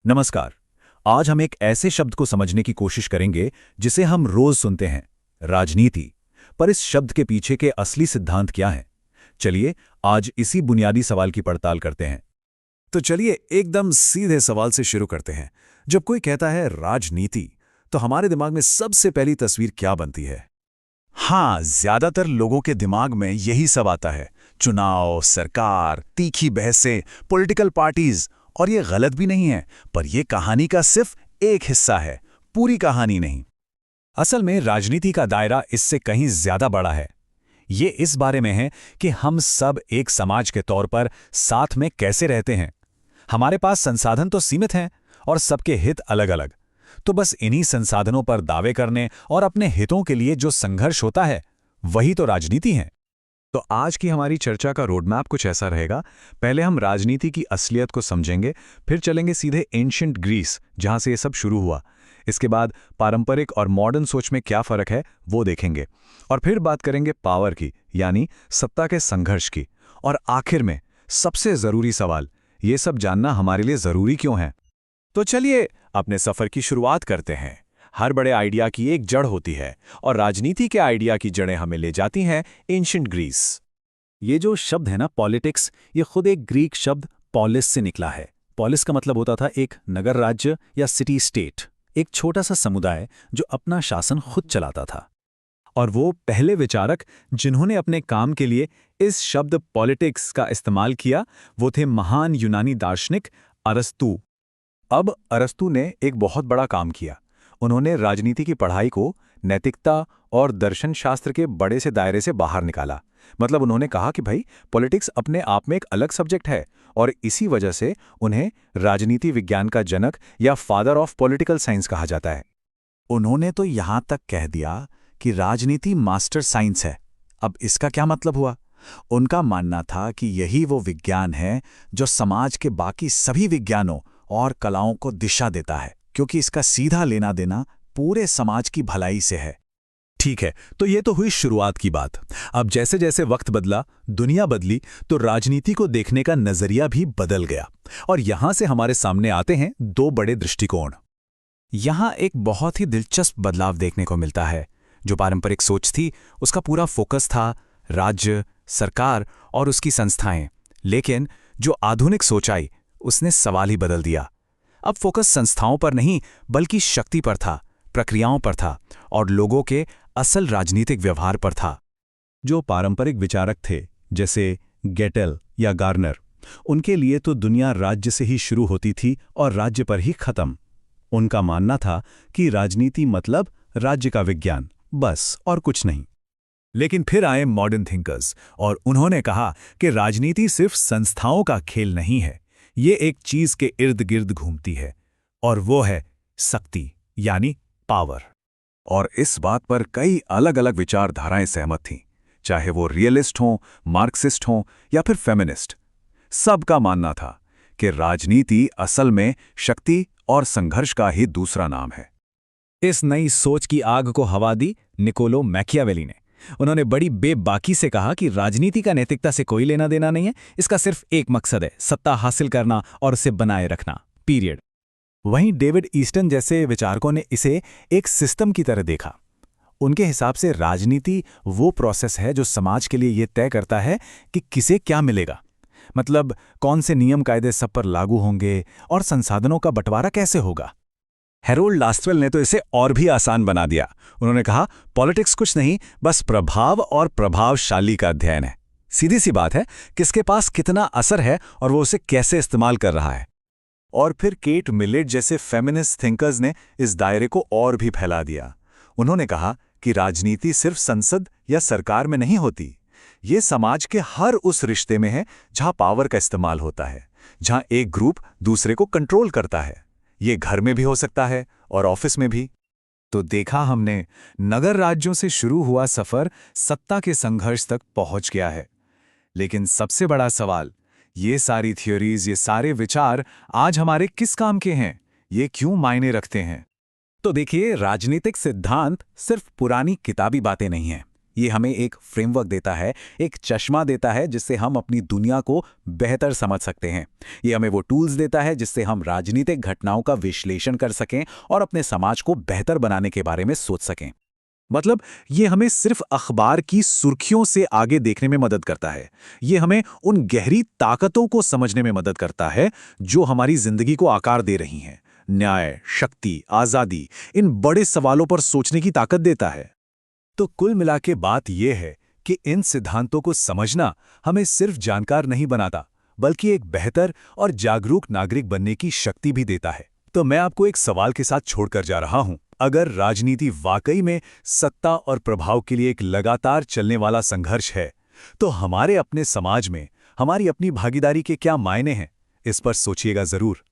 नमस्कार। आज हम एक ऐसे शब्द को समझने की कोशिश करेंगे जिसे हम रोज सुनते हैं, राजनीति। पर इस शब्द के पीछे के असली सिद्धांत क्या हैं? चलिए आज इसी बुनियादी सवाल की पड़ताल करते हैं। तो चलिए एकदम सीधे सवाल से शुरू करते हैं। जब कोई कहता है राजनीति, तो हमारे दिमाग में सबसे पहली तस्वीर क्या बनती है? हाँ, ज्यादातर लोगों के दिमाग में यही सब आता है। चुनाव, सरकार, तीखी बहसें, पॉलिटिकल पार्टीज। और ये गलत भी नहीं है, पर ये कहानी का सिर्फ एक हिस्सा है, पूरी कहानी नहीं। असल में राजनीति का दायरा इससे कहीं ज्यादा बड़ा है। ये इस बारे में है कि हम सब एक समाज के तौर पर साथ में कैसे रहते हैं। हमारे पास संसाधन तो सीमित हैं और सबके हित अलग अलग। तो बस इन्हीं संसाधनों पर दावे करने और अपने हितों के लिए जो संघर्ष होता है, वही तो राजनीति है। तो आज की हमारी चर्चा का रोडमैप कुछ ऐसा रहेगा। पहले हम राजनीति की असलियत को समझेंगे, फिर चलेंगे सीधे एंशिएंट ग्रीस, जहां से ये सब शुरू हुआ। इसके बाद पारंपरिक और मॉडर्न सोच में क्या फर्क है वो देखेंगे, और फिर बात करेंगे पावर की, यानी सत्ता के संघर्ष की। और आखिर में सबसे जरूरी सवाल, ये सब जानना हमारे लिए जरूरी क्यों है। तो चलिए अपने सफर की शुरुआत करते हैं। हर बड़े आइडिया की एक जड़ होती है, और राजनीति के आइडिया की जड़ें हमें ले जाती हैं एंशिएंट ग्रीस। ये जो शब्द है ना, पॉलिटिक्स, ये खुद एक ग्रीक शब्द पॉलिस से निकला है। पॉलिस का मतलब होता था एक नगर राज्य या सिटी स्टेट, एक छोटा सा समुदाय जो अपना शासन खुद चलाता था। और वो पहले विचारक जिन्होंने अपने काम के लिए इस शब्द पॉलिटिक्स का इस्तेमाल किया, वो थे महान यूनानी दार्शनिक अरस्तू। अब अरस्तू ने एक बहुत बड़ा काम किया। उन्होंने राजनीति की पढ़ाई को नैतिकता और दर्शन शास्त्र के बड़े से दायरे से बाहर निकाला। मतलब उन्होंने कहा कि भाई, पॉलिटिक्स अपने आप में एक अलग सब्जेक्ट है, और इसी वजह से उन्हें राजनीति विज्ञान का जनक या फादर ऑफ पॉलिटिकल साइंस कहा जाता है। उन्होंने तो यहां तक कह दिया कि राजनीति मास्टर साइंस है। अब इसका क्या मतलब हुआ? उनका मानना था कि यही वो विज्ञान है जो समाज के बाकी सभी विज्ञानों और कलाओं को दिशा देता है, क्योंकि इसका सीधा लेना देना पूरे समाज की भलाई से है। ठीक है, तो ये तो हुई शुरुआत की बात। अब जैसे जैसे वक्त बदला, दुनिया बदली, तो राजनीति को देखने का नजरिया भी बदल गया। और यहां से हमारे सामने आते हैं दो बड़े दृष्टिकोण। यहां एक बहुत ही दिलचस्प बदलाव देखने को मिलता है। जो पारंपरिक सोच थी, उसका पूरा फोकस था राज्य, सरकार और उसकी संस्थाएं। लेकिन जो आधुनिक सोच आई, उसने सवाल ही बदल दिया। अब फोकस संस्थाओं पर नहीं, बल्कि शक्ति पर था, प्रक्रियाओं पर था, और लोगों के असल राजनीतिक व्यवहार पर था। जो पारंपरिक विचारक थे, जैसे गेटेल या गार्नर, उनके लिए तो दुनिया राज्य से ही शुरू होती थी और राज्य पर ही खत्म। उनका मानना था कि राजनीति मतलब राज्य का विज्ञान, बस और कुछ नहीं। लेकिन फिर आए मॉडर्न थिंकर्स, और उन्होंने कहा कि राजनीति सिर्फ संस्थाओं का खेल नहीं है, ये एक चीज के इर्द गिर्द घूमती है, और वो है शक्ति, यानी पावर। और इस बात पर कई अलग अलग विचारधाराएं सहमत थीं, चाहे वो रियलिस्ट हों, मार्क्सिस्ट हों या फिर फेमिनिस्ट। सबका मानना था कि राजनीति असल में शक्ति और संघर्ष का ही दूसरा नाम है। इस नई सोच की आग को हवा दी निकोलो मैकियावेली ने। उन्होंने बड़ी बेबाकी से कहा कि राजनीति का नैतिकता से कोई लेना देना नहीं है, इसका सिर्फ एक मकसद है, सत्ता हासिल करना और उसे बनाए रखना, पीरियड। वहीं डेविड ईस्टन जैसे विचारकों ने इसे एक सिस्टम की तरह देखा। उनके हिसाब से राजनीति वो प्रोसेस है जो समाज के लिए ये तय करता है कि किसे क्या मिलेगा, मतलब कौन से नियम कायदे सब पर लागू होंगे और संसाधनों का बंटवारा कैसे होगा। हैरोल्ड लास्टवेल ने तो इसे और भी आसान बना दिया। उन्होंने कहा, पॉलिटिक्स कुछ नहीं, बस प्रभाव और प्रभावशाली का अध्ययन है। सीधी सी बात है, किसके पास कितना असर है और वो उसे कैसे इस्तेमाल कर रहा है। और फिर केट मिलेट जैसे फेमिनिस्ट थिंकर्स ने इस दायरे को और भी फैला दिया। उन्होंने कहा कि राजनीति सिर्फ संसद या सरकार में नहीं होती, ये समाज के हर उस रिश्ते में है जहां पावर का इस्तेमाल होता है, जहां एक ग्रुप दूसरे को कंट्रोल करता है। ये घर में भी हो सकता है और ऑफिस में भी। तो देखा हमने, नगर राज्यों से शुरू हुआ सफर सत्ता के संघर्ष तक पहुंच गया है। लेकिन सबसे बड़ा सवाल, ये सारी थ्योरीज, ये सारे विचार आज हमारे किस काम के हैं? ये क्यों मायने रखते हैं? तो देखिए, राजनीतिक सिद्धांत सिर्फ पुरानी किताबी बातें नहीं हैं। ये हमें एक फ्रेमवर्क देता है, एक चश्मा देता है जिससे हम अपनी दुनिया को बेहतर समझ सकते हैं। ये हमें वो टूल्स देता है जिससे हम राजनीतिक घटनाओं का विश्लेषण कर सकें और अपने समाज को बेहतर बनाने के बारे में सोच सकें। मतलब ये हमें सिर्फ अखबार की सुर्खियों से आगे देखने में मदद करता है। ये हमें उन गहरी ताकतों को समझने में मदद करता है जो हमारी जिंदगी को आकार दे रही हैं। न्याय, शक्ति, आज़ादी, इन बड़े सवालों पर सोचने की ताकत देता है। तो कुल मिला के बात यह है कि इन सिद्धांतों को समझना हमें सिर्फ जानकार नहीं बनाता, बल्कि एक बेहतर और जागरूक नागरिक बनने की शक्ति भी देता है। तो मैं आपको एक सवाल के साथ छोड़कर जा रहा हूं। अगर राजनीति वाकई में सत्ता और प्रभाव के लिए एक लगातार चलने वाला संघर्ष है, तो हमारे अपने समाज में हमारी अपनी भागीदारी के क्या मायने हैं? इस पर सोचिएगा जरूर।